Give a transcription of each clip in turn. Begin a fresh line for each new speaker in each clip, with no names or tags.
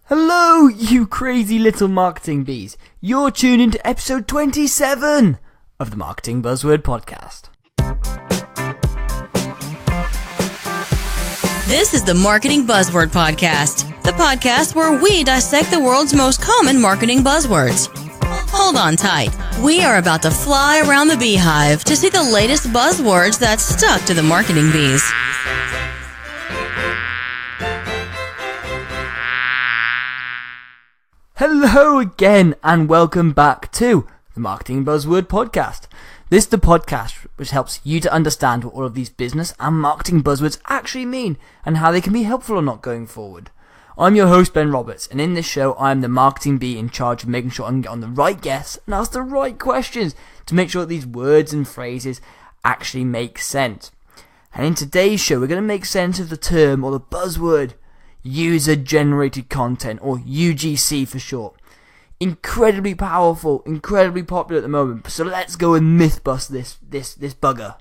Hello, you crazy little marketing bees. You're tuned into episode 27 of the Marketing Buzzword Podcast.
This is the Marketing Buzzword Podcast, the podcast where we dissect the world's most common marketing buzzwords. Hold on tight. We are about to fly around the beehive to see the latest buzzwords that stuck to the marketing bees.
Hello again and welcome back to the Marketing Buzzword Podcast. This is the podcast which helps you to understand what all of these business and marketing buzzwords actually mean and how they can be helpful or not going forward. I'm your host Ben Roberts, and in this show I am the marketing bee in charge of making sure I can get on the right guests and ask the right questions to make sure that these words and phrases actually make sense. And in today's show we're going to make sense of the term or the buzzword user-generated content, or UGC for short. Incredibly powerful, incredibly popular at the moment. So let's go and myth bust this bugger.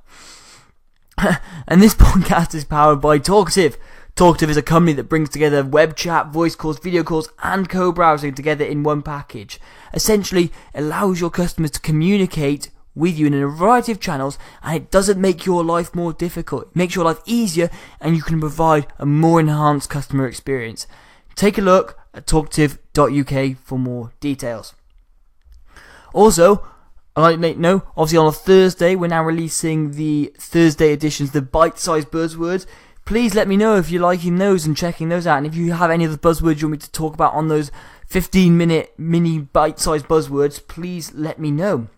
And this podcast is powered by Talkative. Talkative is a company that brings together web chat, voice calls, video calls, and co-browsing together in one package. Essentially, allows your customers to communicate with you in a variety of channels, and it doesn't make your life more difficult. It makes your life easier, and you can provide a more enhanced customer experience. Take a look at talkative.uk for more details. Also, I'd like to make note, obviously on a Thursday, we're now releasing the Thursday editions, the bite-sized buzzwords. Please let me know if you're liking those and checking those out, and if you have any of the buzzwords you want me to talk about on those 15-minute mini bite-sized buzzwords, please let me know.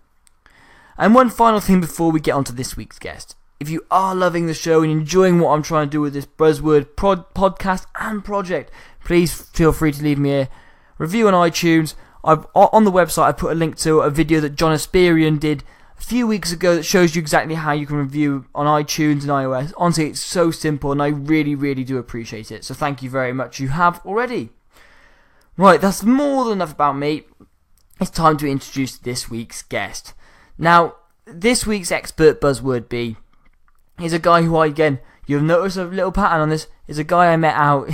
And one final thing before we get on to this week's guest. If you are loving the show and enjoying what I'm trying to do with this buzzword podcast and project, please feel free to leave me a review on iTunes. On the website I put a link to a video that John Asperian did a few weeks ago that shows you exactly how you can review on iTunes and iOS. Honestly, it's so simple and I really, really do appreciate it. So thank you very much. You have already. Right, that's more than enough about me. It's time to introduce this week's guest. Now, this week's expert buzzword bee is a guy who you'll notice a little pattern on this, is a guy I met out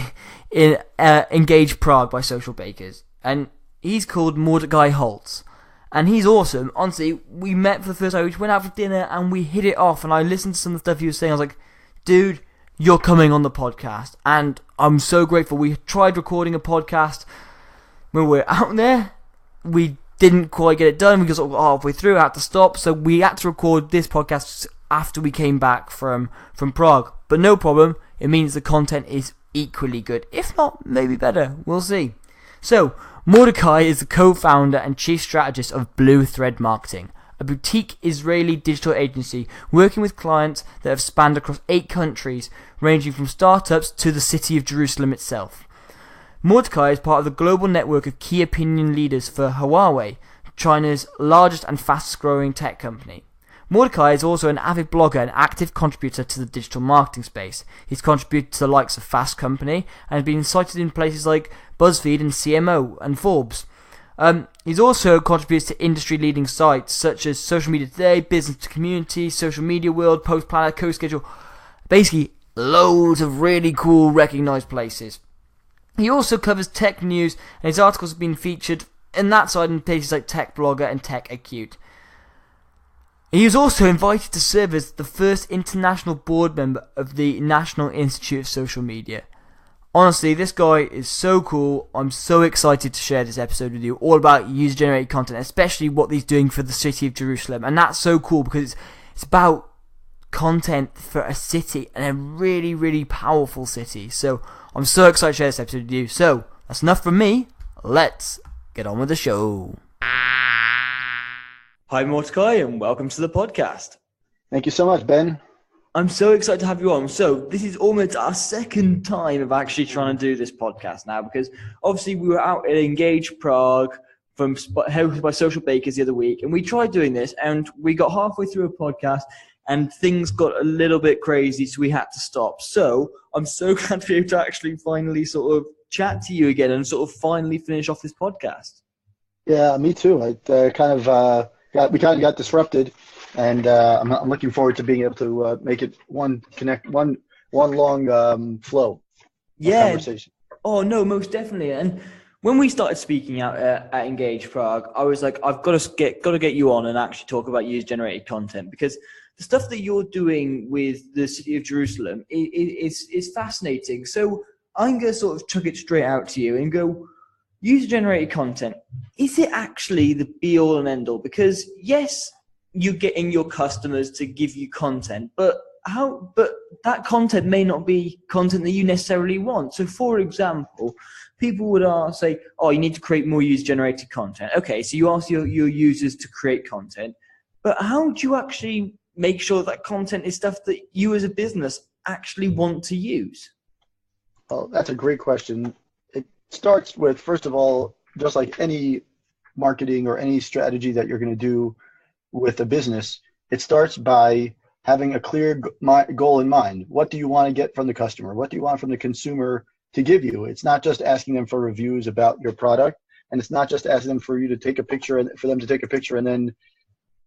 in Engage Prague by Social Bakers. And he's called Mordecai Holtz. And he's awesome. Honestly, we met for the first time, we went out for dinner and we hit it off. And I listened to some of the stuff he was saying. I was like, dude, you're coming on the podcast. And I'm so grateful. We tried recording a podcast when we were out there. We didn't quite get it done because halfway through I had to stop, so we had to record this podcast after we came back from Prague. But no problem, it means the content is equally good, if not maybe better, we'll see. So Mordecai is the co-founder and chief strategist of Blue Thread Marketing, a boutique Israeli digital agency working with clients that have spanned across 8 countries, ranging from startups to the city of Jerusalem itself. Mordecai is part of the global network of key opinion leaders for Huawei, China's largest and fastest growing tech company. Mordecai is also an avid blogger and active contributor to the digital marketing space. He's contributed to the likes of Fast Company and has been cited in places like BuzzFeed and CMO and Forbes. He's also contributed to industry leading sites such as Social Media Today, Business to Community, Social Media World, Post Planner, CoSchedule. Basically, loads of really cool recognized places. He also covers tech news, and his articles have been featured in that side in places like Tech Blogger and Tech Acute. He was also invited to serve as the first international board member of the National Institute of Social Media. Honestly, this guy is so cool. I'm so excited to share this episode with you, all about user-generated content, especially what he's doing for the city of Jerusalem. And that's so cool because it's about content for a city, and a really, really powerful city. So I'm so excited to share this episode with you. So that's enough from me. Let's get on with the show. Hi Mordecai, and welcome to the podcast.
Thank you so much, Ben.
I'm so excited to have you on. So this is almost our second time of actually trying to do this podcast now, because obviously we were out at Engage Prague hosted by Social Bakers the other week, and we tried doing this and we got halfway through a podcast and things got a little bit crazy, so we had to stop. So I'm so glad to be able to actually finally sort of chat to you again and sort of finally finish off this podcast.
Yeah, me too. We kind of got disrupted, and I'm looking forward to being able to make it one long flow.
Yeah.
Conversation.
Oh no, most definitely. And when we started speaking out at Engage Prague, I was like, I've got to get you on and actually talk about user-generated content, because the stuff that you're doing with the city of Jerusalem is fascinating. So I'm going to sort of chuck it straight out to you and go, user-generated content, is it actually the be-all and end-all? Because yes, you're getting your customers to give you content, but that content may not be content that you necessarily want. So for example, people would say, oh, you need to create more user-generated content. Okay, so you ask your users to create content, but how do you actually make sure that content is stuff that you as a business actually want to use?
Well, that's a great question. It starts with, first of all, just like any marketing or any strategy that you're going to do with a business, it starts by having a clear goal in mind. What do you want to get from the customer? What do you want from the consumer to give you? It's not just asking them for reviews about your product, and it's not just asking them for you to take a picture and for them to take a picture and then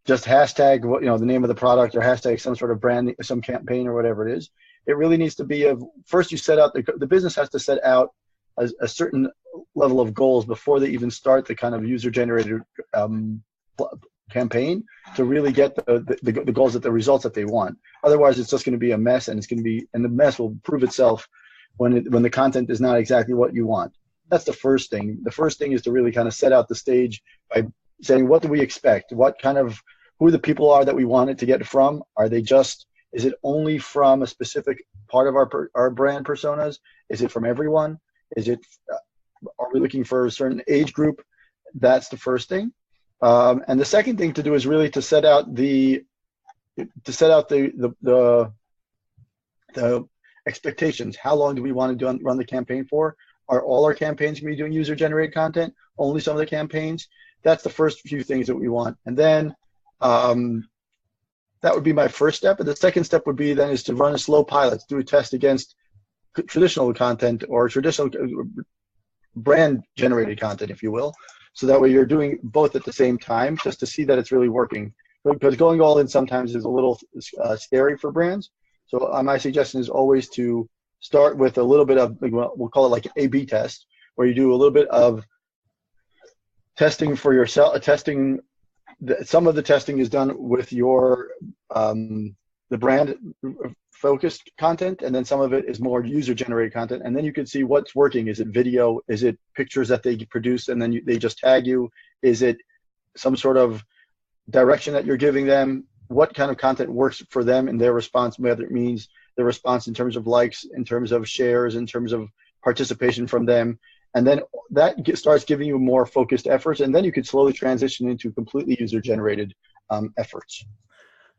just hashtag the name of the product or hashtag some sort of brand, some campaign or whatever it is. It really needs to be first you set out, the business has to set out a certain level of goals before they even start the kind of user-generated campaign to really get the goals, the results that they want. Otherwise, it's just going to be a mess, and the mess will prove itself when the content is not exactly what you want. That's the first thing. The first thing is to really kind of set out the stage by saying, what do we expect? Who the people are that we want it to get from? Is it only from a specific part of our brand personas? Is it from everyone? Are we looking for a certain age group? That's the first thing. And the second thing to do is really to set out the expectations. How long do we want to run the campaign for? Are all our campaigns going to be doing user-generated content? Only some of the campaigns? That's the first few things that we want. And then that would be my first step. And the second step would be then is to run a slow pilot, do a test against traditional content or traditional brand-generated content, if you will. So that way you're doing both at the same time, just to see that it's really working. Because going all in sometimes is a little scary for brands. So my suggestion is always to start with a little bit of, we'll call it like an A/B test, where you do a little bit of testing for yourself. Some of the testing is done with your the brand focused content, and then some of it is more user generated content, and then you can see what's working. Is it video? Is it pictures that they produce and then they just tag you? Is it some sort of direction that you're giving them? What kind of content works for them and their response, whether it means their response in terms of likes, in terms of shares, in terms of participation from them. And then that starts giving you more focused efforts, and then you could slowly transition into completely user-generated efforts.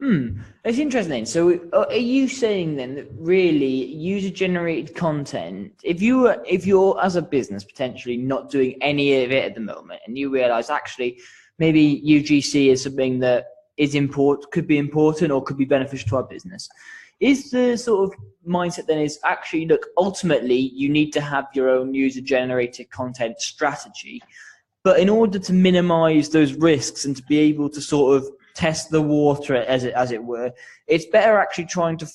That's interesting. So are you saying then that really user-generated content, if you're as a business potentially not doing any of it at the moment, and you realize actually maybe UGC is something that could be important or could be beneficial to our business, is the sort of mindset then is actually, look, ultimately you need to have your own user-generated content strategy, but in order to minimize those risks and to be able to sort of test the water as it were, it's better actually trying to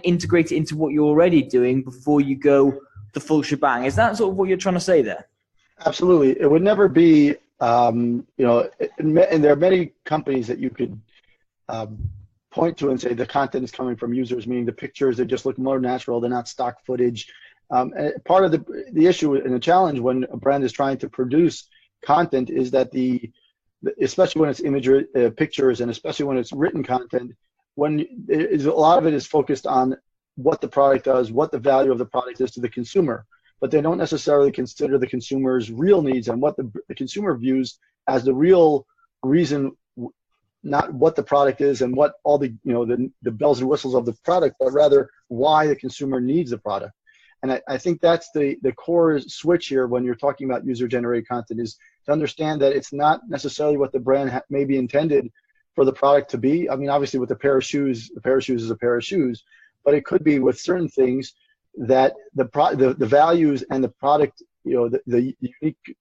integrate it into what you're already doing before you go the full shebang. Is that sort of what you're trying to say there?
Absolutely. It would never be, and there are many companies that you could point to and say the content is coming from users, meaning the pictures, they just look more natural, they're not stock footage. And part of the issue and the challenge when a brand is trying to produce content is that especially when it's imagery, pictures, and especially when it's written content, a lot of it is focused on what the product does, what the value of the product is to the consumer, but they don't necessarily consider the consumer's real needs and what the consumer views as the real reason, not what the product is and what all the bells and whistles of the product, but rather why the consumer needs the product. And I think that's the core switch here when you're talking about user-generated content, is to understand that it's not necessarily what the brand maybe intended for the product to be. I mean, obviously with a pair of shoes is a pair of shoes, but it could be with certain things that the values and the product, the unique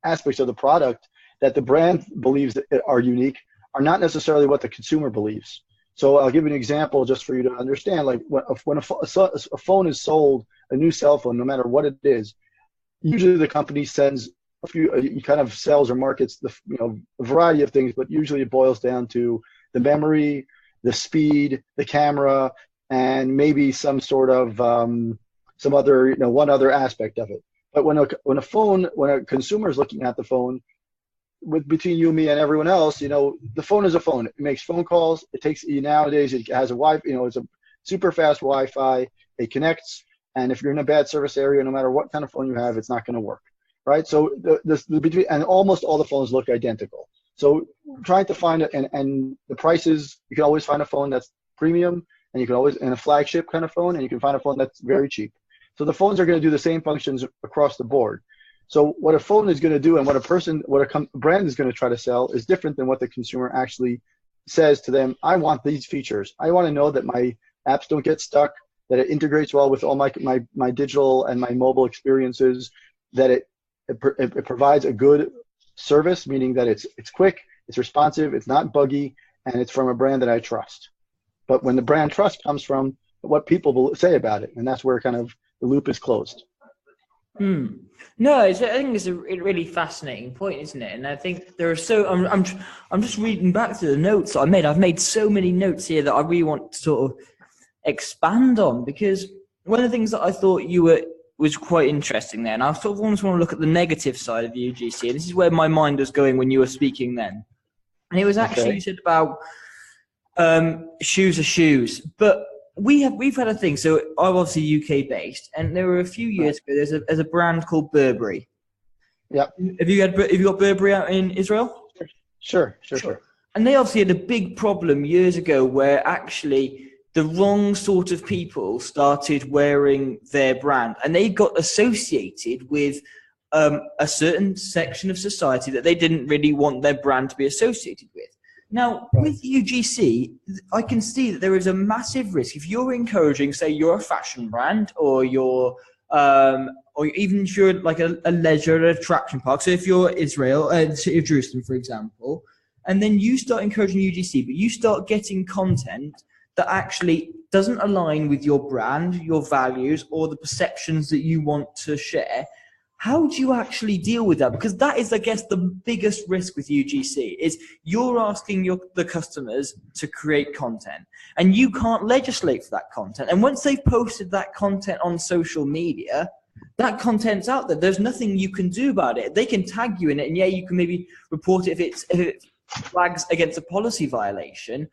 aspects of the product that the brand believes that are unique are not necessarily what the consumer believes. So I'll give you an example just for you to understand. Like when a phone is sold, a new cell phone, no matter what it is, usually the company sends a few, kind of sells or markets a variety of things, but usually it boils down to the memory, the speed, the camera, and maybe some sort of some other, one other aspect of it. But when a consumer is looking at the phone, between you, me, and everyone else, the phone is a phone. It makes phone calls. Nowadays it has a it's a super fast Wi-Fi. It connects, and if you're in a bad service area, no matter what kind of phone you have, it's not going to work, right? So and almost all the phones look identical. So trying to find it, and the prices, you can always find a phone that's premium, and you can always, and a flagship kind of phone, and you can find a phone that's very cheap. So the phones are going to do the same functions across the board. So what a phone is going to do and what a brand is going to try to sell is different than what the consumer actually says to them. I want these features. I want to know that my apps don't get stuck, that it integrates well with all my digital and my mobile experiences, that it provides a good service, meaning that it's quick, it's responsive, it's not buggy, and it's from a brand that I trust. But when the brand trust comes from what people will say about it, and that's where kind of the loop is closed.
No, I think it's a really fascinating point, isn't it? And I think there are I'm just reading back to the notes that I made. I've made so many notes here that I really want to sort of expand on, because one of the things that I thought was quite interesting there, and I sort of almost want to look at the negative side of the UGC. And this is where my mind was going when you were speaking then. And it was actually, you said about shoes are shoes, but we've had a thing. So I'm obviously UK based, and there were a few years ago. There's a brand called Burberry.
Yeah.
Have you got Burberry out in Israel?
Sure.
And they obviously had a big problem years ago where actually the wrong sort of people started wearing their brand, and they got associated with a certain section of society that they didn't really want their brand to be associated with. Now, with UGC, I can see that there is a massive risk if you're encouraging, say, you're a fashion brand, or you're, or even if you're like a leisure attraction park. So if you're Israel, the city of Jerusalem, for example, and then you start encouraging UGC, but you start getting content that actually doesn't align with your brand, your values, or the perceptions that you want to share. How do you actually deal with that? Because that is, I guess, the biggest risk with UGC is you're asking the customers to create content, and you can't legislate for that content. And once they've posted that content on social media, that content's out there. There's nothing you can do about it. They can tag you in it, and you can maybe report it if it flags against a policy violation.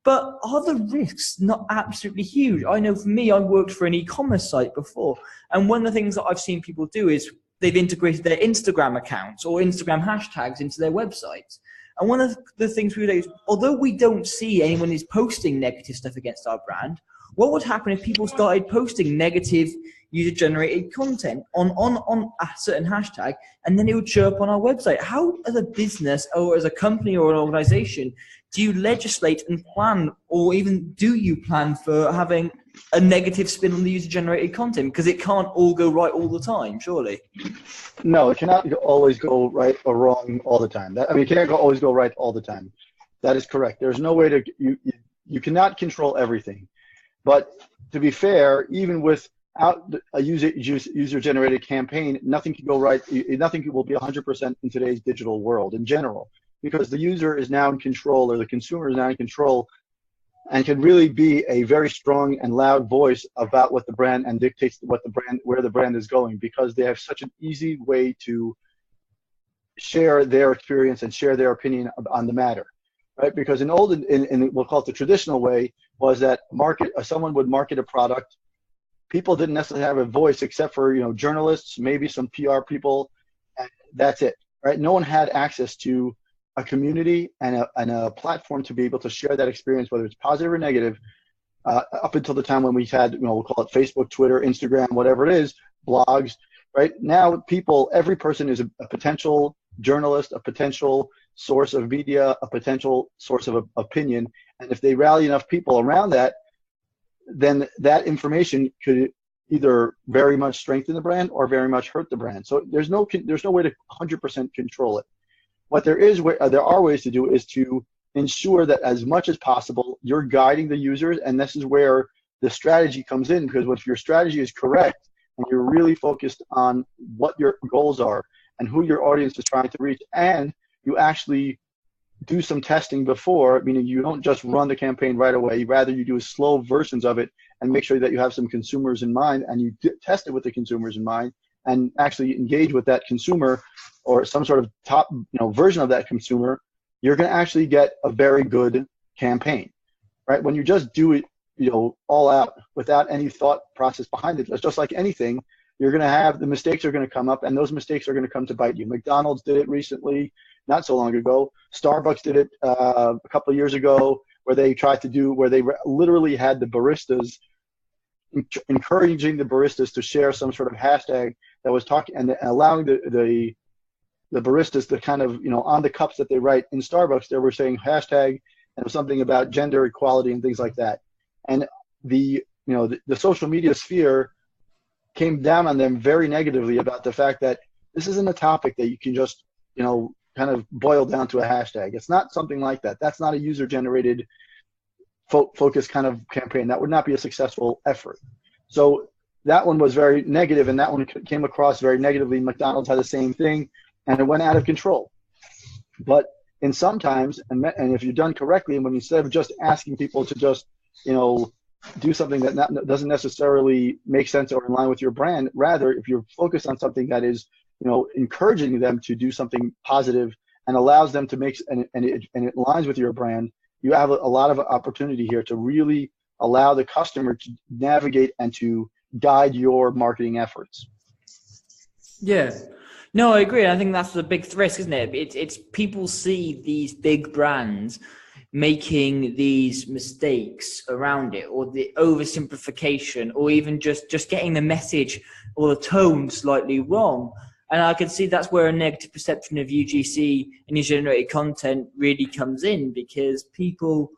But are the risks not absolutely huge? I know for me, I worked for an e-commerce site before, and one of the things that I've seen people do is they've integrated their Instagram accounts or Instagram hashtags into their websites. And one of the things we do is, although we don't see anyone is posting negative stuff against our brand, what would happen if people started posting negative user-generated content on a certain hashtag, and then it would show up on our website? How, as a business or as a company or an organization, do you legislate and plan, or even do you plan for having a negative spin on the user-generated content? Because it can't all go right all the time, surely.
No, it cannot always go right or wrong all the time. It can't always go right all the time. That is correct. There's no way to, you cannot control everything. But to be fair, even without a user-generated campaign, nothing can go right. Nothing will be 100% in today's digital world in general, because the user is now in control, or the consumer is now in control, and can really be a very strong and loud voice about what the brand, and dictates where the brand is going, because they have such an easy way to share their experience and share their opinion on the matter, right? Because in we'll call it the traditional way, was that someone would market a product. People didn't necessarily have a voice except for journalists, maybe some PR people, and that's it, right? No one had access to a community and a platform to be able to share that experience, whether it's positive or negative, up until the time when we had, we'll call it Facebook, Twitter, Instagram, whatever it is, blogs, right? Now every person is a potential journalist, a potential source of media, a potential source of opinion. And if they rally enough people around that, then that information could either very much strengthen the brand or very much hurt the brand. So there's no way to 100% control it. What there are ways to do is to ensure that as much as possible, you're guiding the users, and this is where the strategy comes in, because if your strategy is correct and you're really focused on what your goals are and who your audience is trying to reach, and you actually do some testing before, meaning you don't just run the campaign right away. Rather, you do slow versions of it and make sure that you have some consumers in mind, and you test it with the consumers in mind, and actually engage with that consumer or some sort of top version of that consumer. You're going to actually get a very good campaign, right? When you just do it, all out without any thought process behind it, it's just like anything. You're going to have the mistakes are going to come up, and those mistakes are going to come to bite you. McDonald's did it recently, not so long ago. Starbucks did it a couple of years ago, where they literally had the baristas encouraging the baristas to share some sort of hashtag that was talking and allowing the baristas to kind of, on the cups that they write in Starbucks, they were saying hashtag, and it was something about gender equality and things like that. And the social media sphere came down on them very negatively about the fact that this isn't a topic that you can just, kind of boil down to a hashtag. It's not something like that. That's not a user-generated focus kind of campaign. That would not be a successful effort. So that one was very negative, and that one came across very negatively. McDonald's had the same thing, and it went out of control. But in sometimes, and if you're done correctly, and when instead of just asking people to just, do something that doesn't necessarily make sense or in line with your brand, rather, if you're focused on something that is, encouraging them to do something positive and allows them to make, and it aligns with your brand, you have a lot of opportunity here to really allow the customer to navigate and to guide your marketing efforts.
Yeah. No, I agree. I think that's the big risk, isn't it? It's people see these big brands making these mistakes around it, or the oversimplification, or even just getting the message or the tone slightly wrong. And I can see that's where a negative perception of UGC and user-generated content really comes in, because people,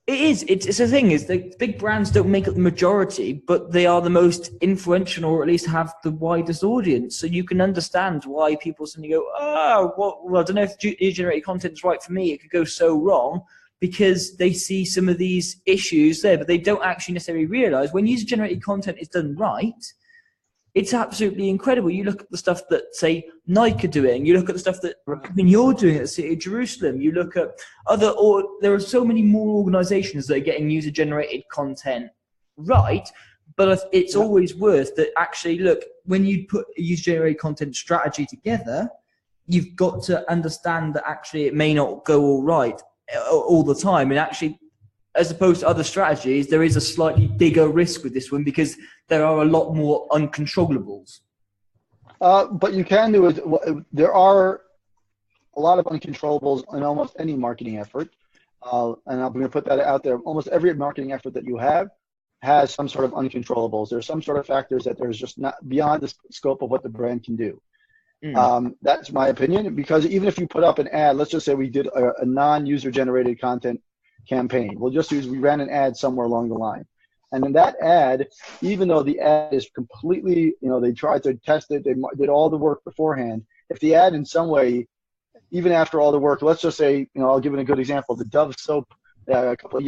it's the thing is the big brands don't make up the majority, but they are the most influential, or at least have the widest audience. So you can understand why people suddenly go, well, I don't know if user-generated content is right for me. It could go so wrong, because they see some of these issues there, but they don't actually necessarily realize when user-generated content is done right, it's absolutely incredible. You look at the stuff that, say, Nike are doing. You look at the stuff that you're doing at the City of Jerusalem. You look at there are so many more organizations that are getting user-generated content right, but it's always worth that. Actually, look, when you put a user-generated content strategy together, you've got to understand that actually it may not go all right all the time. And actually, as opposed to other strategies, there is a slightly bigger risk with this one, because there are a lot more uncontrollables.
But you can do it. There are a lot of uncontrollables in almost any marketing effort. And I'm going to put that out there. Almost every marketing effort that you have has some sort of uncontrollables. There's some sort of factors that there's just not beyond the scope of what the brand can do. That's my opinion, because even if you put up an ad, let's just say we did a non-user generated content campaign. We ran an ad somewhere along the line. And in that ad, even though the ad is completely, they tried to test it, they did all the work beforehand. If the ad in some way, even after all the work, let's just say, I'll give it a good example. The Dove soap, a couple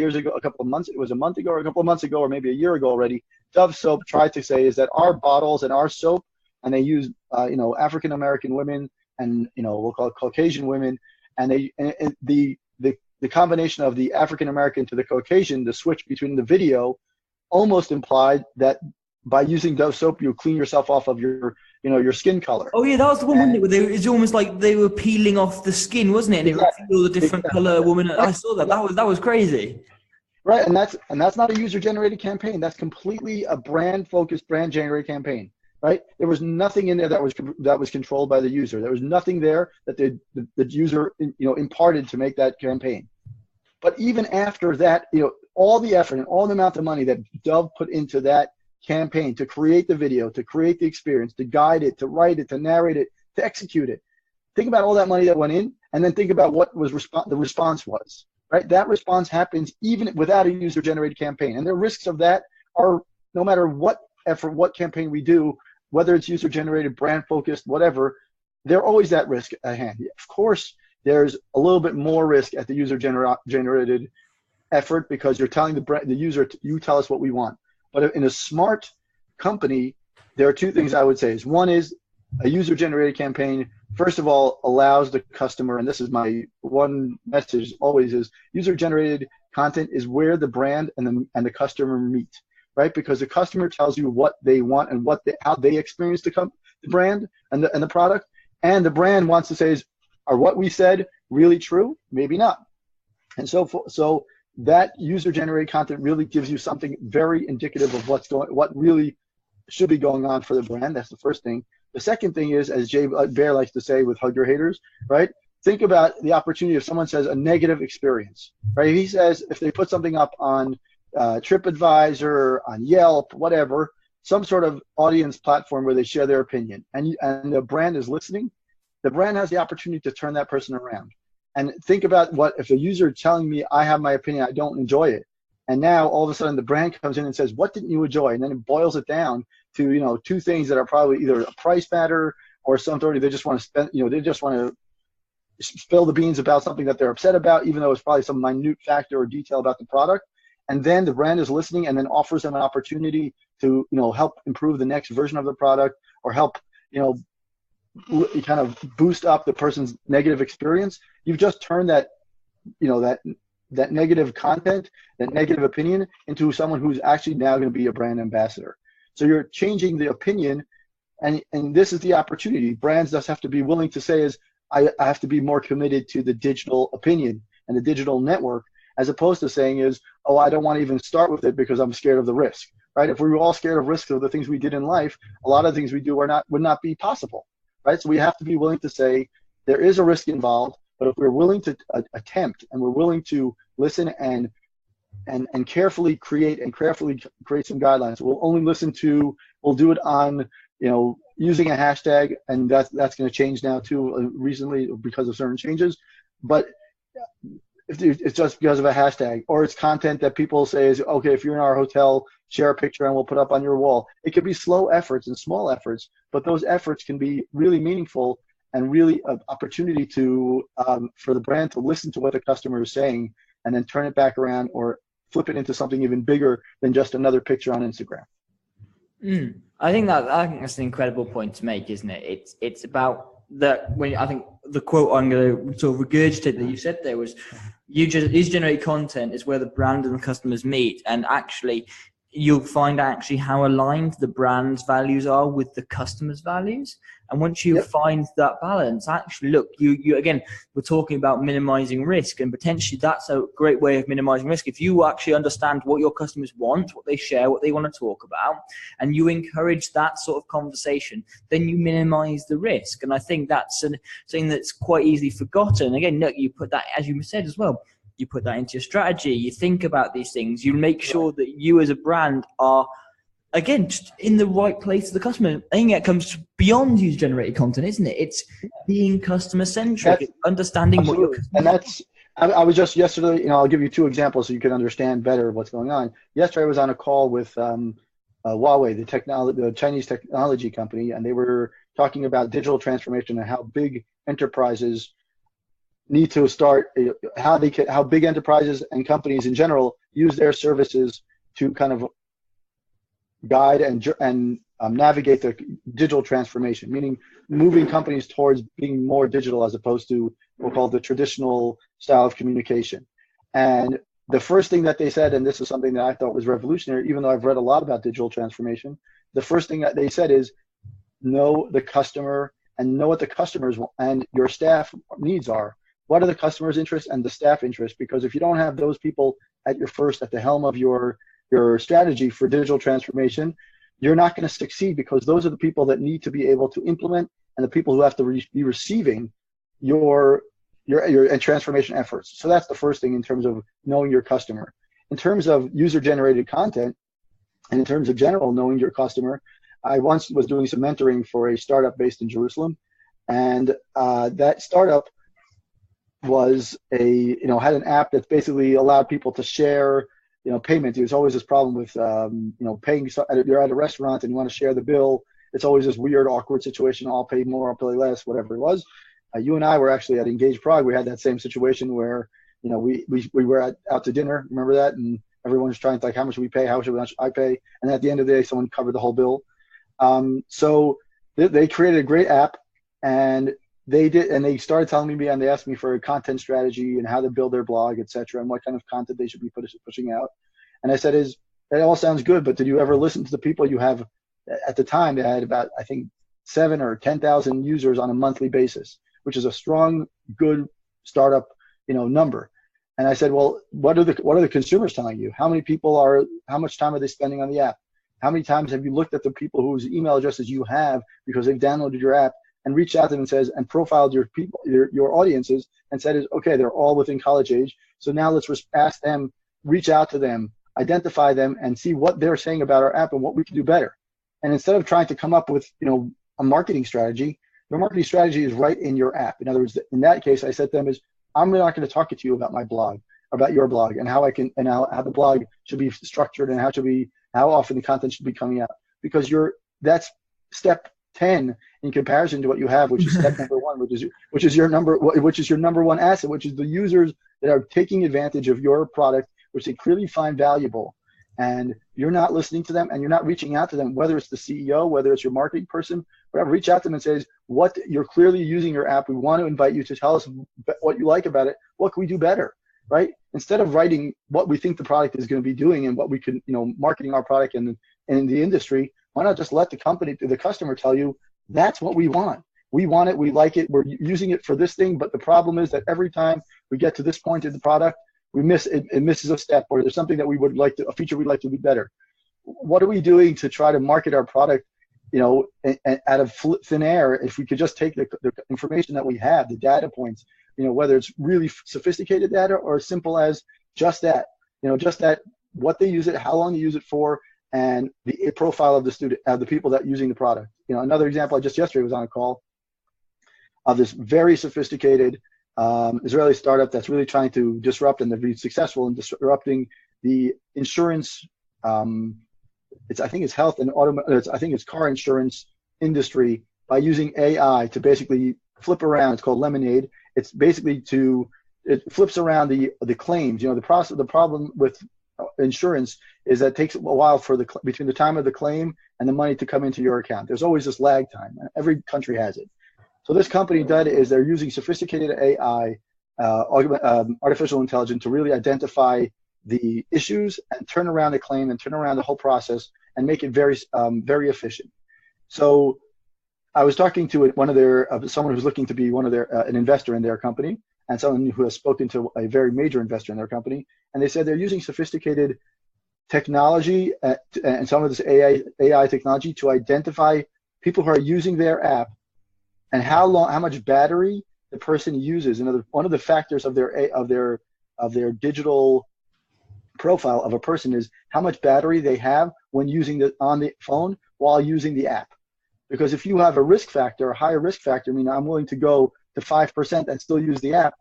of months ago, or maybe a year ago already, Dove soap tried to say is that our bottles and our soap, and they use, African-American women and, we'll call it Caucasian women, and the combination of the African-American to the Caucasian, the switch between the video, almost implied that by using Dove soap, you clean yourself off of your skin color.
Oh yeah, that was the one, wasn't it? It's almost like they were peeling off the skin, wasn't it? And exactly. It was all the different color woman. I saw that. That was crazy.
Right, and that's not a user-generated campaign. That's completely a brand-focused, brand-generated campaign. Right? There was nothing in there that was controlled by the user. There was nothing there that the user imparted to make that campaign. But even after that, all the effort and all the amount of money that Dove put into that campaign to create the video, to create the experience, to guide it, to write it, to narrate it, to execute it. Think about all that money that went in, and then think about what was the response was. Right? That response happens even without a user-generated campaign, and the risks of that are, no matter what effort, what campaign we do, whether it's user-generated, brand-focused, whatever, they're always at risk at hand. Of course, there's a little bit more risk at the user-generated effort, because you're telling the user, you tell us what we want. But in a smart company, there are two things I would say. One is a user-generated campaign, first of all, allows the customer, and this is my one message always, is user-generated content is where the brand and the customer meet, right? Because the customer tells you what they want and how they experience the brand and the product, and the brand wants to say, are what we said really true? Maybe not. And so that user-generated content really gives you something very indicative of what really should be going on for the brand. That's the first thing. The second thing is, as Jay Baer likes to say, with hug your haters, right? Think about the opportunity if someone says a negative experience, right? He says if they put something up on TripAdvisor, on Yelp, whatever, some sort of audience platform where they share their opinion, and the brand is listening, the brand has the opportunity to turn that person around. And think about what if a user is telling me, I have my opinion, I don't enjoy it. And now all of a sudden the brand comes in and says, what didn't you enjoy? And then it boils it down to, two things that are probably either a price matter or something they just want to spend, they just want to spill the beans about something that they're upset about, even though it's probably some minute factor or detail about the product. And then the brand is listening and then offers them an opportunity to, help improve the next version of the product or help, kind of boost up the person's negative experience. You've just turned that negative content, that negative opinion into someone who's actually now going to be a brand ambassador. So you're changing the opinion, and this is the opportunity. Brands just have to be willing to say I have to be more committed to the digital opinion and the digital network, as opposed to saying I don't want to even start with it because I'm scared of the risk, right? If we were all scared of risk of the things we did in life, a lot of things we do would not be possible, right? So we have to be willing to say there is a risk involved, but if we're willing to attempt and we're willing to listen and carefully create some guidelines, we'll do it on, using a hashtag, and that's going to change now too, recently because of certain changes. But if it's just because of a hashtag, or it's content that people say is, okay, if you're in our hotel, share a picture and we'll put up on your wall. It could be slow efforts and small efforts, but those efforts can be really meaningful and really an opportunity for the brand to listen to what the customer is saying and then turn it back around or flip it into something even bigger than just another picture on Instagram.
I think that's an incredible point to make, isn't it? It's about that. When I think the quote I'm going to sort of regurgitate that you said there was, user-generated content is where the brand and the customers meet, and actually you'll find actually how aligned the brand's values are with the customer's values. And once you find that balance, actually, look, you again, we're talking about minimizing risk, and potentially that's a great way of minimizing risk. If you actually understand what your customers want, what they share, what they want to talk about, and you encourage that sort of conversation, then you minimize the risk. And I think that's something that's quite easily forgotten. Again, look, you put that, as you said as well, you put that into your strategy, you think about these things, you make sure that you as a brand are, again, just in the right place to the customer. I think it comes beyond user-generated content, isn't it? It's being customer-centric, understanding
absolutely.
what your
And that's, I was just yesterday, I'll give you two examples so you can understand better what's going on. Yesterday I was on a call with Huawei, the Chinese technology company, and they were talking about digital transformation and how big enterprises need to start, how big enterprises and companies in general use their services to kind of guide and navigate the digital transformation, meaning moving companies towards being more digital as opposed to what we'll call the traditional style of communication. And the first thing that they said, and this is something that I thought was revolutionary, even though I've read a lot about digital transformation, the first thing that they said is know the customer and know what the customers and your staff needs are. What are the customer's interests and the staff interests? Because if you don't have those people at the helm of your strategy for digital transformation, you're not going to succeed, because those are the people that need to be able to implement and the people who have to be receiving your transformation efforts. So that's the first thing in terms of knowing your customer. In terms of user-generated content and in terms of general knowing your customer, I once was doing some mentoring for a startup based in Jerusalem, and that startup was had an app that basically allowed people to share payment. There's always this problem with paying. You're at a restaurant and you want to share the bill. It's always this weird, awkward situation. I'll pay more, I'll pay less, whatever it was. You and I were actually at Engage Prague. We had that same situation where we were out to dinner. Remember that? And everyone was trying to, like, how much should we pay? How much I pay? And at the end of the day, someone covered the whole bill. So they created a great app, and they started telling me, and they asked me for a content strategy and how to build their blog, etc., and what kind of content they should be pushing out. And I said, that all sounds good, but did you ever listen to the people you have? At the time, they had about, I think, 7,000 or 10,000 users on a monthly basis, which is a strong, good startup, number. And I said, well, what are the consumers telling you? How much time are they spending on the app? How many times have you looked at the people whose email addresses you have because they've downloaded your app and reached out to them and profiled your people, your audiences, and said, okay, they're all within college age. So now let's ask them, reach out to them, identify them, and see what they're saying about our app and what we can do better. And instead of trying to come up with, a marketing strategy, the marketing strategy is right in your app. In other words, in that case, I said to them I'm not going to talk to you about my blog, about your blog, and how the blog should be structured and how often the content should be coming out, because that's step 10 in comparison to what you have, which is step number 1, which is your number one asset, which is the users that are taking advantage of your product, which they clearly find valuable. And you're not listening to them, and you're not reaching out to them, whether it's the CEO, whether it's your marketing person, whatever. Reach out to them and say, what, you're clearly using your app. We want to invite you to tell us what you like about it. What can we do better, right? Instead of writing what we think the product is going to be doing and what we could, marketing our product in the industry, why not just let the customer tell you, that's what we want. We want it. We like it. We're using it for this thing. But the problem is that every time we get to this point in the product, we miss it. It misses a step, or there's something that a feature we'd like to be better. What are we doing to try to market our product, out of thin air? If we could just take the information that we have, the data points, whether it's really sophisticated data or as simple as just that, what they use it, how long they use it for, and the profile of the people that are using the product. Another example, I just yesterday was on a call of this very sophisticated Israeli startup that's really trying to disrupt, and they've been successful in disrupting the insurance. I think it's health and I think it's car insurance industry by using AI to basically flip around. It's called Lemonade. It's basically it flips around the claims. The problem with insurance is that it takes a while between the time of the claim and the money to come into your account. There's always this lag time. Every country has it. So this company they're using sophisticated AI, artificial intelligence, to really identify the issues and turn around the claim and turn around the whole process and make it very, very efficient. So I was talking to someone who's looking to be an investor in their company, and someone who has spoken to a very major investor in their company, and they said they're using sophisticated technology and some of this AI technology to identify people who are using their app and how much battery the person uses. One of the factors of their digital profile of a person is how much battery they have when using on the phone while using the app. Because if you have a higher risk factor, I'm willing to go to 5% and still use the app.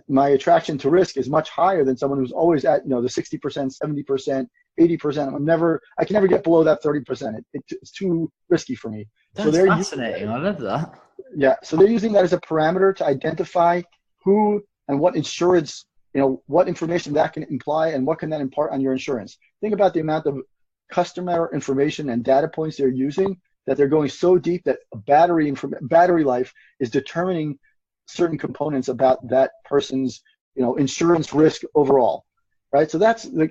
My attraction to risk is much higher than someone who's always at the 60%, 70%, 80%. I can never get below that 30%. It's too risky for me.
That's fascinating. I love that.
Yeah. So they're using that as a parameter to identify who and what insurance, what information that can imply and what can that impart on your insurance. Think about the amount of customer information and data points they're using, that they're going so deep that battery life is determining certain components about that person's, insurance risk overall, right? So that's the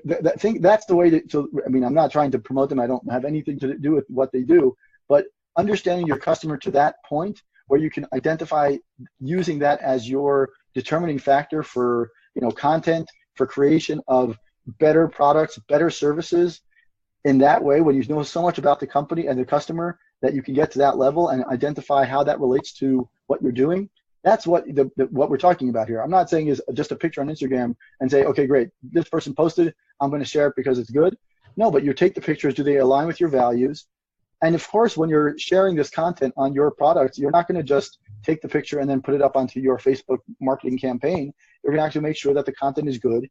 way I'm not trying to promote them. I don't have anything to do with what they do, but understanding your customer to that point where you can identify using that as your determining factor for, content, for creation of better products, better services. In that way, when you know so much about the company and the customer that you can get to that level and identify how that relates to what you're doing, that's what what we're talking about here. I'm not saying is just a picture on Instagram and say, okay, great, this person posted, I'm going to share it because it's good. No, but you take the pictures, do they align with your values? And of course, when you're sharing this content on your products, you're not going to just take the picture and then put it up onto your Facebook marketing campaign. You're going to actually make sure that the content is good.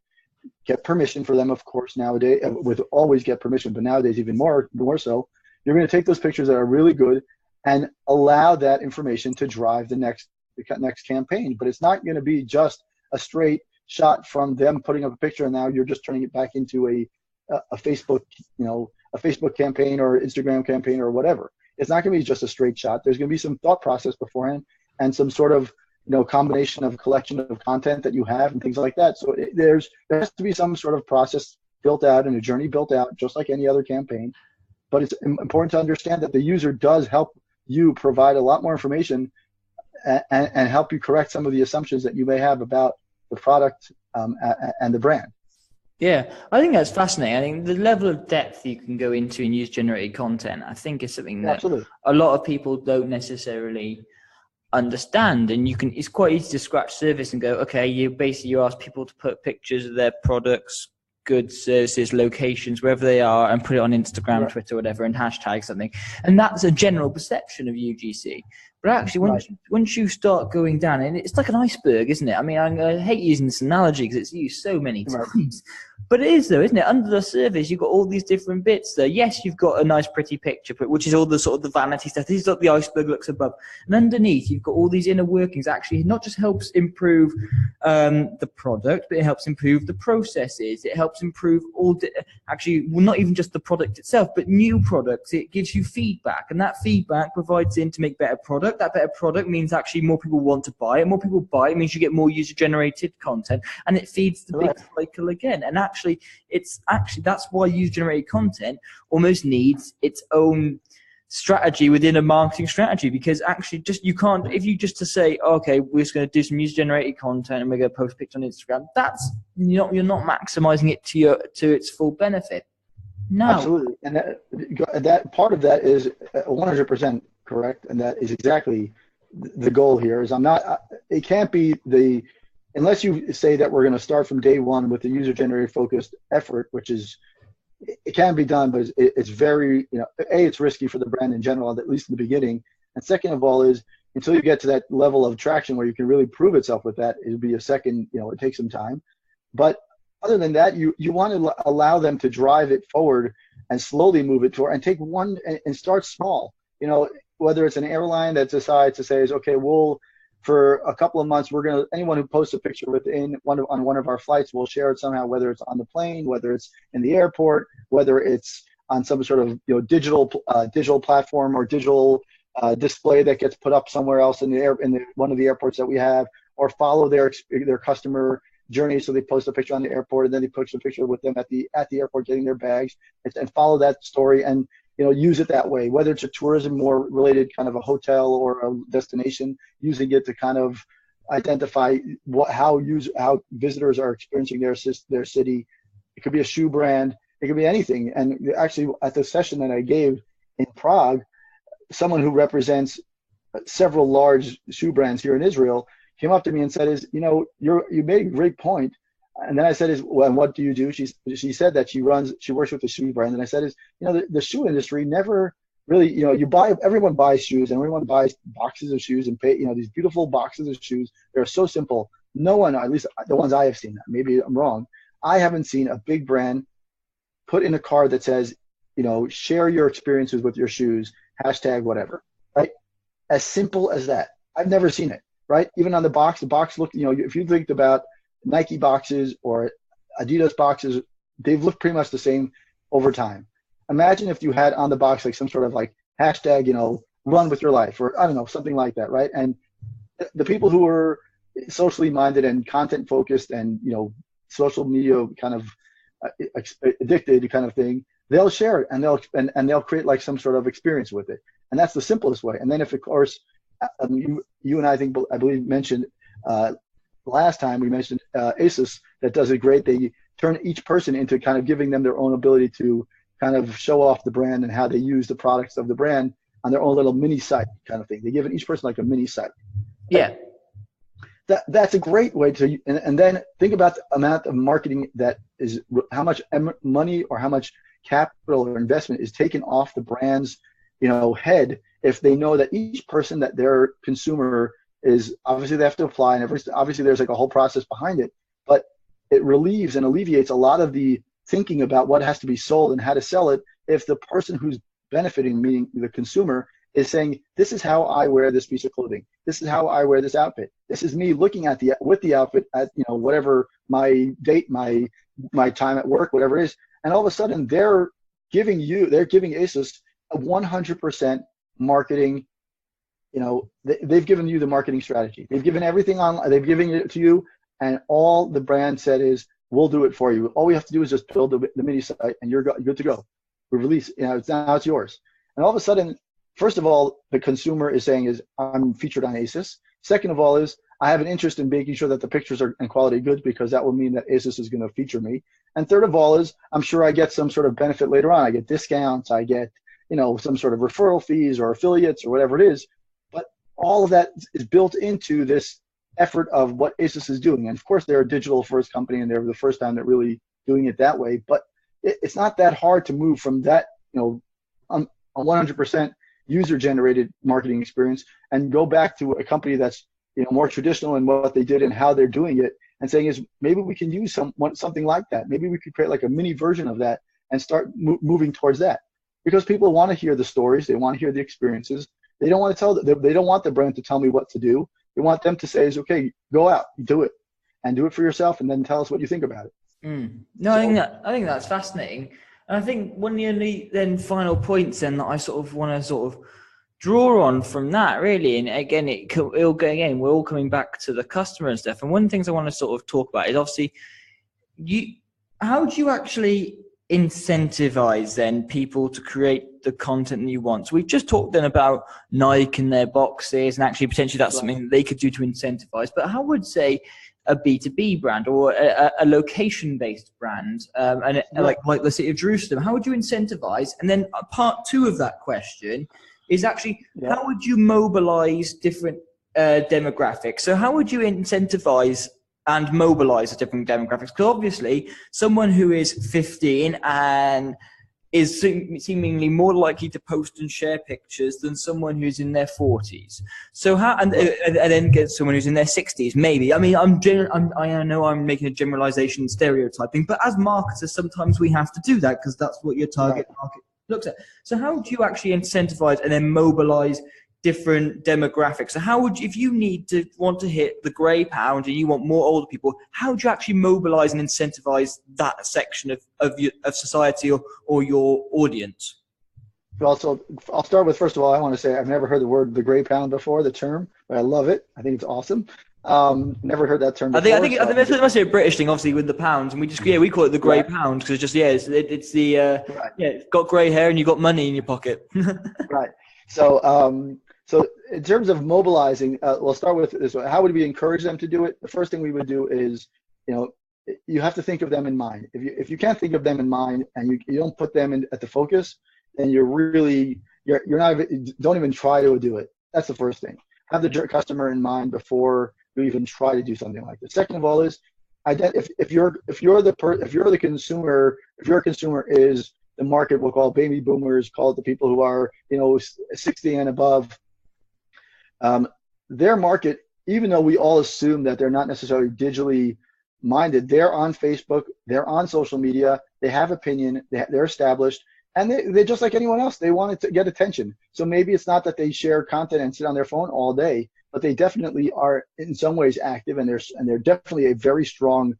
Get permission for them, of course, nowadays. Always get permission, but nowadays even more so. You're going to take those pictures that are really good and allow that information to drive the next campaign. But it's not going to be just a straight shot from them putting up a picture and now you're just turning it back into a Facebook, a Facebook campaign or Instagram campaign or whatever. It's not going to be just a straight shot. There's going to be some thought process beforehand and some sort of combination of collection of content that you have and things like that. So there has to be some sort of process built out and a journey built out, just like any other campaign. But it's important to understand that the user does help you provide a lot more information and help you correct some of the assumptions that you may have about the product and the brand.
Yeah, I think that's fascinating. I think the level of depth you can go into in user-generated content, I think, is something that a lot of people don't necessarily understand. And it's quite easy to scratch the surface and go, okay, you ask people to put pictures of their products, goods, services, locations, wherever they are, and put it on Instagram, right, Twitter, whatever, and hashtag something. And that's a general perception of UGC. But actually, once you start going down, and it's like an iceberg, isn't it? I mean, I hate using this analogy because it's used so many times. But it is, though, isn't it? Under the surface, you've got all these different bits there. Yes, you've got a nice, pretty picture, which is all the sort of the vanity stuff. This is what the iceberg looks above. And underneath, you've got all these inner workings. Actually, it not just helps improve the product, but it helps improve the processes. It helps improve not even just the product itself, but new products. It gives you feedback, and that feedback provides to make better product. That better product means actually more people want to buy it. More people buy it means you get more user-generated content, and it feeds the big cycle again. And that's why user-generated content almost needs its own strategy within a marketing strategy, because actually you can't, if you just to say, okay, we're just going to do some user-generated content and we're going to post a picture on Instagram, you're not maximizing it to its full benefit. No. Absolutely.
And that part of that is 100% correct, and that is exactly the goal here. It can't be unless you say that we're going to start from day one with the user-generated focused effort, which is, it can be done, but it's very, it's risky for the brand in general, at least in the beginning. And second of all is, until you get to that level of traction where you can really prove itself with that, it'll be a second, it takes some time. But other than that, you want to allow them to drive it forward and slowly move it forward and take one and start small. Whether it's an airline that decides to say, okay, for a couple of months, anyone who posts a picture on one of our flights, we'll share it somehow, whether it's on the plane, whether it's in the airport, whether it's on some sort of digital platform or digital display that gets put up somewhere else in one of the airports that we have, or follow their customer journey. So they post a picture on the airport, and then they post a picture with them at the airport getting their bags, and follow that story and use it that way, whether it's a tourism more related kind of a hotel or a destination, using it to kind of identify how visitors are experiencing their city. It could be a shoe brand. It could be anything. And actually, at the session that I gave in Prague, someone who represents several large shoe brands here in Israel came up to me and said, you made a great point. And then I said, well, and what do you do? She said that she works with a shoe brand. And I said, the shoe industry never really, everyone buys shoes and everyone buys boxes of shoes and pay, these beautiful boxes of shoes. They're so simple. No one, at least the ones I have seen, maybe I'm wrong, I haven't seen a big brand put in a card that says, share your experiences with your shoes, hashtag whatever, right? As simple as that. I've never seen it, right? Even on the box looked, if you think about Nike boxes or Adidas boxes, they've looked pretty much the same over time. Imagine if you had on the box like some sort of like hashtag, run with your life, or I don't know, something like that, right? And the people who are socially minded and content focused and social media kind of addicted kind of thing, they'll share it and they'll create like some sort of experience with it. And that's the simplest way. And then if of course you and I believe mentioned last time we mentioned ASUS that does it great. They turn each person into kind of giving them their own ability to kind of show off the brand and how they use the products of the brand on their own little mini site kind of thing. They give each person like a mini site.
Yeah.
That's a great way to, and then think about the amount of marketing that is, how much money or how much capital or investment is taken off the brand's, head, if they know that each person that their consumer is, obviously they have to apply, and obviously there's like a whole process behind it, but it relieves and alleviates a lot of the thinking about what has to be sold and how to sell it if the person who's benefiting, meaning the consumer, is saying, this is how I wear this piece of clothing. This is how I wear this outfit. This is me looking at with the outfit at, whatever my date, my time at work, whatever it is. And all of a sudden they're giving ASUS a 100% marketing. They've given you the marketing strategy. They've given everything on. They've given it to you, and all the brand said is, "We'll do it for you. All we have to do is just build the mini site, and you're good to go. We release. It's yours." And all of a sudden, first of all, the consumer is saying I'm featured on ASUS. Second of all is I have an interest in making sure that the pictures are and quality good, because that will mean that ASUS is going to feature me. And third of all is I'm sure I get some sort of benefit later on. I get discounts. I get some sort of referral fees or affiliates or whatever it is. But all of that is built into this effort of what ASUS is doing. And of course, they're a digital first company, and they're the first time they're really doing it that way. But it's not that hard to move from that, a 100% user-generated marketing experience and go back to a company that's more traditional in what they did and how they're doing it, and saying is maybe we can use something like that. Maybe we could create like a mini version of that and start moving towards that, because people want to hear the stories, they want to hear the experiences. They don't want to they don't want the brand to tell me what to do. They want them to say is, okay, go out, do it, and do it for yourself, and then tell us what you think about it.
No, I think that's fascinating. And I think one of the only then final points then that I sort of want to sort of draw on from that really, and again, we're all coming back to the customer and stuff. And one of the things I want to sort of talk about is obviously how do you actually incentivize then people to create the content that you want? So we've just talked then about Nike and their boxes, and actually potentially that's something that they could do to incentivize. But how would, say, a B2B brand or a location-based brand, like the City of Jerusalem, how would you incentivize? And then part two of that question is actually how would you mobilize different demographics? So how would you incentivize and mobilize the different demographics? Because obviously someone who is 15 and is seemingly more likely to post and share pictures than someone who's in their 40s. So how, and then get someone who's in their 60s, maybe. I mean, I know I'm making a generalization, stereotyping, but as marketers, sometimes we have to do that because that's what your target market looks at. So how do you actually incentivize and then mobilize different demographics? So how would you, if you want to hit the grey pound and you want more older people, how would you actually mobilize and incentivize that section of society or your audience?
Well, so I'll start with, first of all, I want to say I've never heard the grey pound before, the term, but I love it. I think it's awesome. Never heard that term before. I think
it must be a British thing, obviously, with the pounds, and we call it the grey pound because it's it's got grey hair and you've got money in your pocket.
Right. So in terms of mobilizing, we'll start with this one. How would we encourage them to do it? The first thing we would do is, you have to think of them in mind. If you can't think of them in mind and you don't put them at the focus, then don't even try to do it. That's the first thing. Have the customer in mind before you even try to do something like this. Second of all is, if your consumer is the market we'll call baby boomers, call it the people who are 60 and above. Their market, even though we all assume that they're not necessarily digitally minded, they're on Facebook, they're on social media, they have opinion, they're established, and they're just like anyone else. They want to get attention. So maybe it's not that they share content and sit on their phone all day, but they definitely are in some ways active, and they're definitely a very strong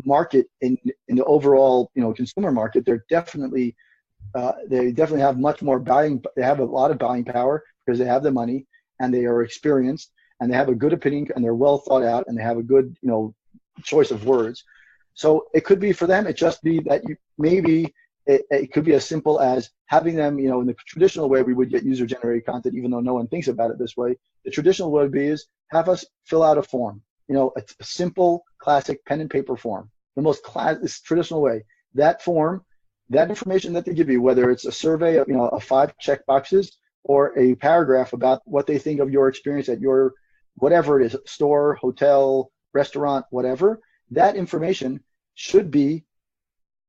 market in the overall consumer market. They definitely have much more buying. They have a lot of buying power because they have the money and they are experienced and they have a good opinion and they're well thought out and they have a good choice of words. So it could be for them. It just be that it could be as simple as having them in the traditional way we would get user generated content, even though no one thinks about it this way. The traditional way would be is have us fill out a form. A simple, classic pen and paper form, the most traditional way. That form, that information that they give you, whether it's a survey of 5 check boxes or a paragraph about what they think of your experience at your, whatever it is, store, hotel, restaurant, whatever, that information should be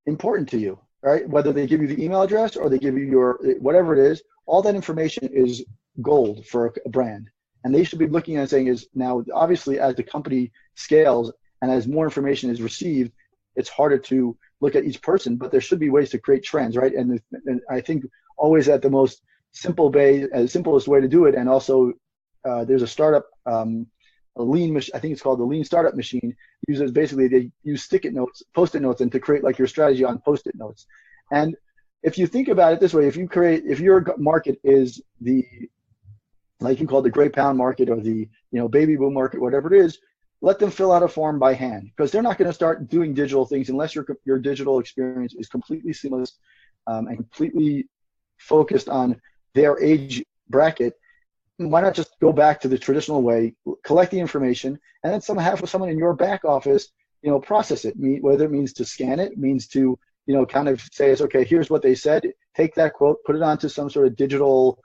important to you, right? Whether they give you the email address or they give you your, whatever it is, all that information is gold for a brand. And they should be looking at saying is, now, obviously, as the company scales and as more information is received, it's harder to look at each person, but there should be ways to create trends, right? And I think always at the most simplest way to do it. And also there's a startup, I think it's called the Lean Startup Machine, uses basically, they use Post-it notes and to create like your strategy on Post-it notes. And if you think about it this way, if your market is like you call the gray pound market or the baby boom market, whatever it is, let them fill out a form by hand, because they're not going to start doing digital things unless your digital experience is completely seamless and completely focused on their age bracket. Why not just go back to the traditional way, collect the information, and then have someone in your back office, process it. Whether it means to scan it, means to, kind of say, okay, here's what they said. Take that quote, put it onto some sort of digital,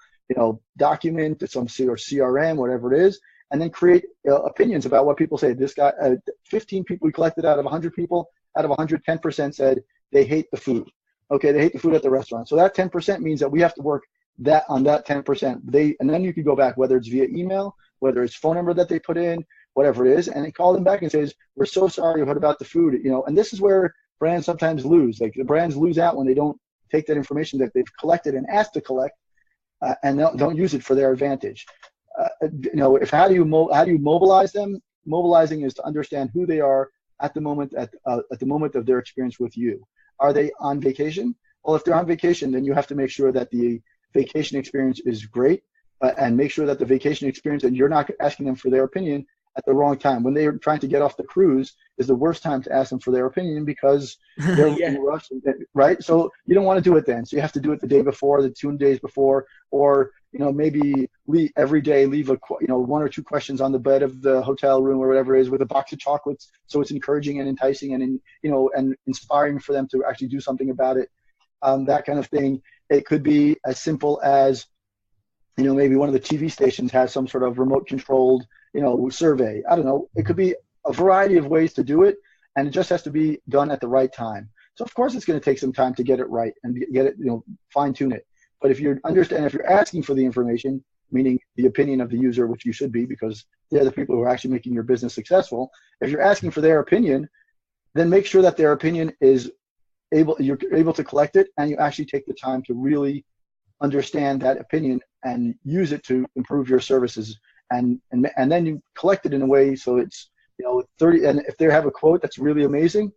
document, some or CRM, whatever it is, and then create opinions about what people say. This guy, 15 people we collected out of 100 people, out of 100, 10% said they hate the food. Okay, they hate the food at the restaurant. So that 10% means that we have to work on that 10%. And then you can go back, whether it's via email, whether it's phone number that they put in, whatever it is, and they call them back and says, we're so sorry, what about the food? And this is where brands sometimes lose. Like, the brands lose out when they don't take that information that they've collected and asked to collect and don't use it for their advantage. How do you mobilize them? Mobilizing is to understand who they are at the moment of their experience with you. Are they on vacation? Well, if they're on vacation, then you have to make sure that the vacation experience is great, and make sure that the vacation experience, and you're not asking them for their opinion at the wrong time. When they're trying to get off the cruise is the worst time to ask them for their opinion, because they're in a rush, right? So you don't want to do it then. So you have to do it the day before, the 2 days before, or maybe every day leave one or two questions on the bed of the hotel room or whatever it is, with a box of chocolates, so it's encouraging and enticing and and inspiring for them to actually do something about it. That kind of thing. It could be as simple as maybe one of the TV stations has some sort of remote controlled survey. I don't know. It could be a variety of ways to do it, and it just has to be done at the right time. So of course it's going to take some time to get it right and get it, fine tune it. But if you're asking for the information, meaning the opinion of the user, which you should be, because they're the people who are actually making your business successful. If you're asking for their opinion, then make sure that their opinion you're able to collect it, and you actually take the time to really understand that opinion and use it to improve your services. And then you collect it in a way so it's 30. And if they have a quote that's really amazing,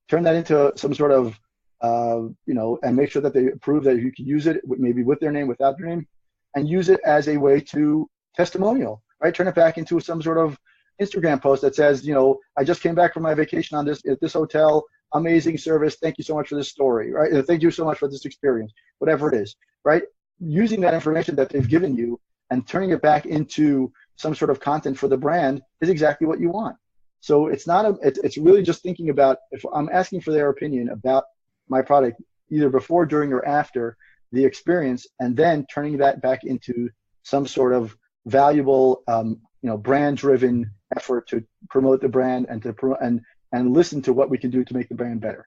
turn that into some sort of and make sure that they approve that you can use it, maybe with their name, without their name, and use it as a way to testimonial, right? Turn it back into some sort of Instagram post that says, I just came back from my vacation at this hotel, amazing service, thank you so much for this story, right? Thank you so much for this experience, whatever it is, right? Using that information that they've given you and turning it back into some sort of content for the brand is exactly what you want. So it's really just thinking about, if I'm asking for their opinion about my product, either before, during, or after the experience, and then turning that back into some sort of valuable, brand-driven effort to promote the brand and listen to what we can do to make the brand better.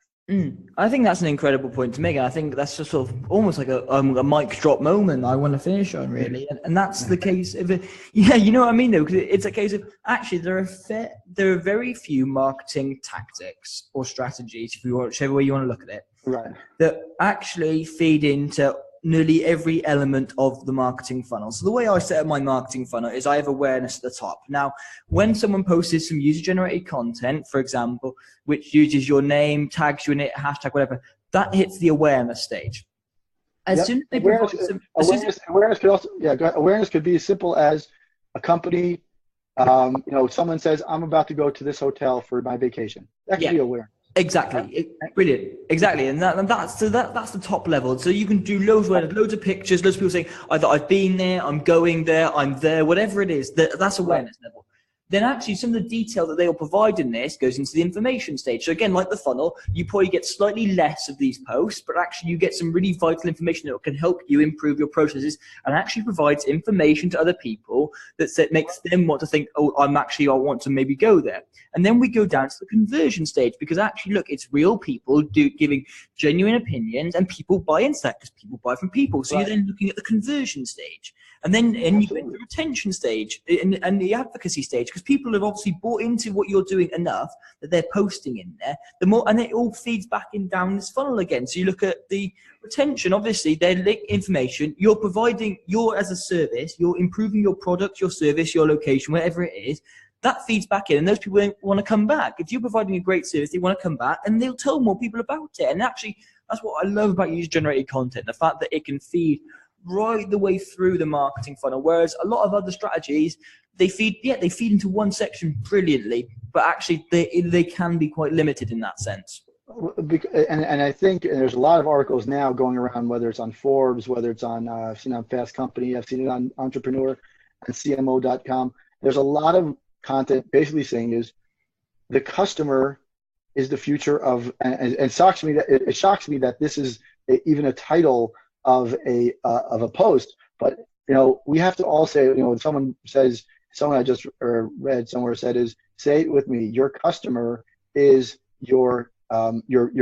I think that's an incredible point to make. And I think that's just sort of almost like a mic drop moment I want to finish on, really. And that's the case of it. Yeah, you know what I mean, though? Because it's a case of, actually, there are very few marketing tactics or strategies, whichever way you want to look at it,
right,
that actually feed into nearly every element of the marketing funnel. So the way I set up my marketing funnel is I have awareness at the top. Now, when someone posts some user-generated content, for example, which uses your name, tags you in it, hashtag, whatever, that hits the awareness stage. As soon as they provide
awareness could be as simple as a company, someone says, I'm about to go to this hotel for my vacation. That could be awareness.
Exactly. Brilliant. Exactly. And that's the top level. So you can do loads of pictures, loads of people saying, either I've been there, I'm going there, I'm there, whatever it is, that's awareness level. Then actually some of the detail that they'll provide in this goes into the information stage. So again, like the funnel, you probably get slightly less of these posts, but actually you get some really vital information that can help you improve your processes and actually provides information to other people that makes them want to think, oh, I want to maybe go there. And then we go down to the conversion stage, because actually, look, it's real people giving genuine opinions, and people buy into that because people buy from people. So you're then looking at the conversion stage. And then you go into the retention stage and the advocacy stage, because people have obviously bought into what you're doing enough that they're posting in there. And it all feeds back down this funnel again. So you look at the retention, obviously, they're link information. You're providing, as a service, you're improving your product, your service, your location, whatever it is. That feeds back in, and those people want to come back. If you're providing a great service, they want to come back, and they'll tell more people about it. And actually, That's what I love about user-generated content, the fact that it can feed right the way through the marketing funnel, whereas a lot of other strategies, they feed into one section brilliantly, but actually they can be quite limited in that sense.
And I think there's a lot of articles now going around, whether it's on Forbes, whether it's on, I've seen it on Fast Company, I've seen it on Entrepreneur and CMO.com. There's a lot of content basically saying is the customer is the future of, and it shocks me that this is even a title of a post. But we have to all say, when someone I just read somewhere said is, say it with me, your customer is your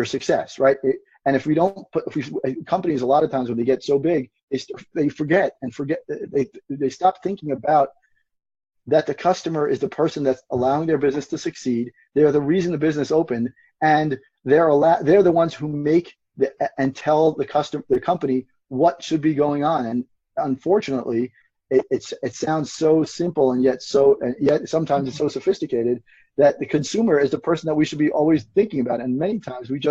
success, right? And if we don't companies, a lot of times when they get so big, they forget, they stop thinking about that the customer is the person that's allowing their business to succeed. They are the reason the business opened, and they're the ones who make and tell the company what should be going on. And unfortunately, it sounds so simple, and yet sometimes it's so sophisticated that the consumer is the person that we should be always thinking about. And many times we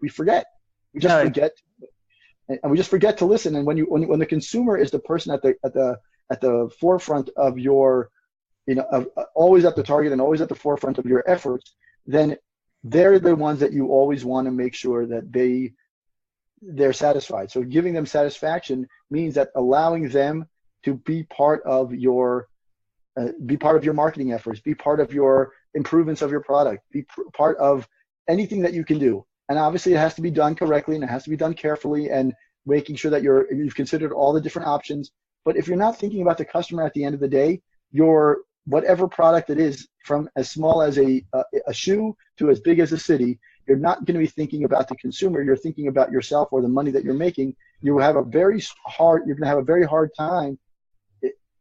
forget. We just forget, and we just forget to listen. And when the consumer is the person at the forefront of your, always at the target and always at the forefront of your efforts, then they're the ones that you always want to make sure that they're satisfied. So giving them satisfaction means that allowing them to be part of your marketing efforts, be part of your improvements of your product, be part of anything that you can do. And obviously it has to be done correctly, and it has to be done carefully, and making sure that you've considered all the different options. But if you're not thinking about the customer at the end of the day, your whatever product it is, from as small as a shoe to as big as a city, you're not going to be thinking about the consumer. You're thinking about yourself or the money that you're making. You're going to have a very hard time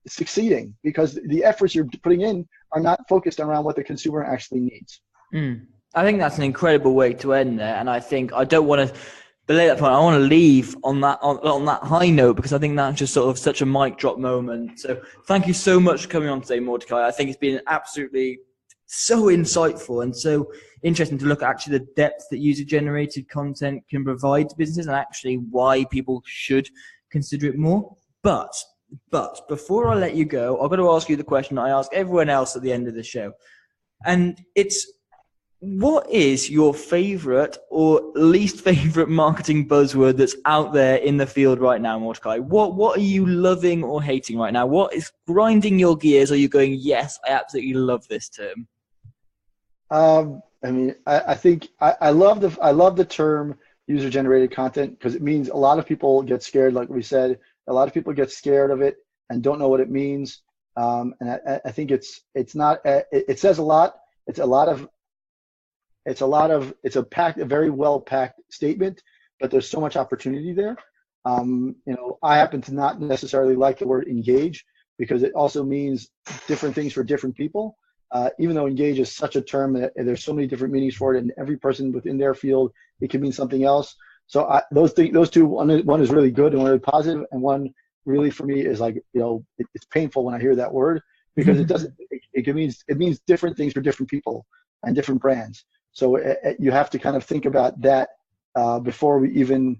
succeeding, because the efforts you're putting in are not focused around what the consumer actually needs.
I think that's an incredible way to end there, and I think I don't want to belay that point. I want to leave on that high note, because I think that's just sort of such a mic drop moment. So thank you so much for coming on today, Mordecai. I think it's been absolutely so insightful and so interesting to look at actually the depth that user-generated content can provide to businesses, and actually why people should consider it more. But before I let you go, I've got to ask you the question I ask everyone else at the end of the show. And it's, what is your favorite or least favorite marketing buzzword that's out there in the field right now, Mordecai? What are you loving or hating right now? What is grinding your gears? Are you going, yes, I absolutely love this term?
I think I love the term user-generated content, because it means a lot of people get scared. Like we said, a lot of people get scared of it and don't know what it means. And I think it says a lot. It's a very well packed statement, but there's so much opportunity there. I happen to not necessarily like the word engage, because it also means different things for different people. Even though engage is such a term that there's so many different meanings for it, and every person within their field, it can mean something else. So those two, one is really good and really positive, and one really for me is like, it's painful when I hear that word, because it means different things for different people and different brands. So you have to kind of think about that before we can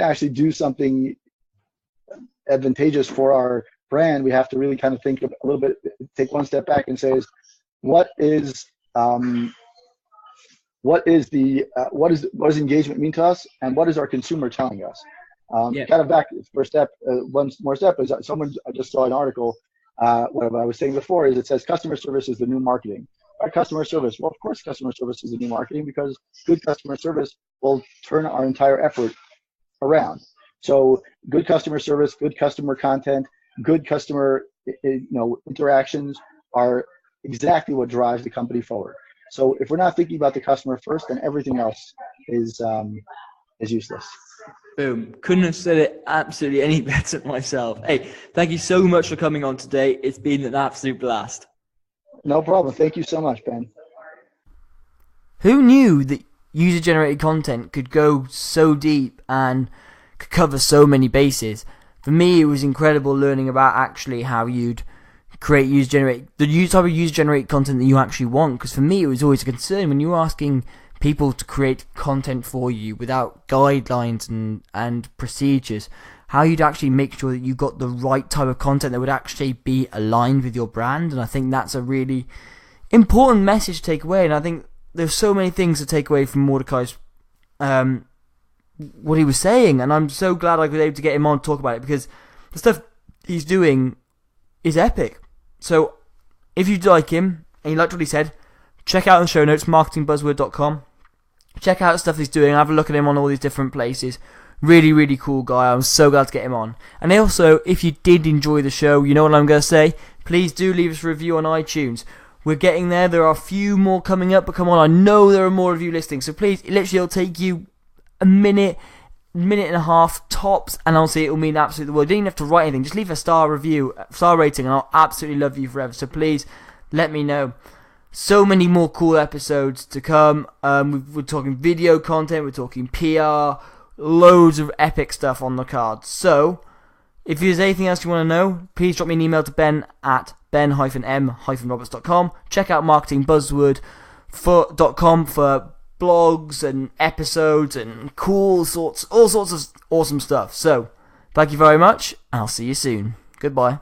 actually do something advantageous for our brand. We have to really kind of think a little bit, take one step back and say, what does engagement mean to us, and what is our consumer telling us? Kind of back first step, one more step is I just saw an article. What I was saying before is, it says customer service is the new marketing. Our customer service. Well, of course, customer service is the new marketing, because good customer service will turn our entire effort around. So good customer service, good customer content, good customer interactions are exactly what drives the company forward. So if we're not thinking about the customer first, then everything else is useless.
Boom. Couldn't have said it absolutely any better myself. Hey, thank you so much for coming on today. It's been an absolute blast.
No problem. Thank you so much, Ben.
Who knew that user-generated content could go so deep and could cover so many bases? For me, it was incredible learning about actually how you'd create the type of user-generated content that you actually want. Because for me, it was always a concern when you were asking people to create content for you without guidelines and procedures, how you'd actually make sure that you got the right type of content that would actually be aligned with your brand. And I think that's a really important message to take away. And I think there's so many things to take away from Mordecai's what he was saying, and I'm so glad I was able to get him on to talk about it, because the stuff he's doing is epic. So if you like him and you liked what he said, check out the show notes, marketingbuzzword.com. Check out the stuff he's doing, have a look at him on all these different places. Really, really cool guy. I'm so glad to get him on. And also, if you did enjoy the show, you know what I'm going to say? Please do leave us a review on iTunes. We're getting there. There are a few more coming up, but come on, I know there are more review listings. So please, it'll take you a minute and a half tops, and honestly, it will mean absolutely the world. You don't even have to write anything. Just leave a star rating, and I'll absolutely love you forever. So please, let me know. So many more cool episodes to come. We're talking video content, we're talking PR, loads of epic stuff on the cards. So, if there's anything else you want to know, please drop me an email to ben@ben-m-roberts.com. Check out marketingbuzzword.com for blogs and episodes and all sorts of awesome stuff. So, thank you very much, and I'll see you soon. Goodbye.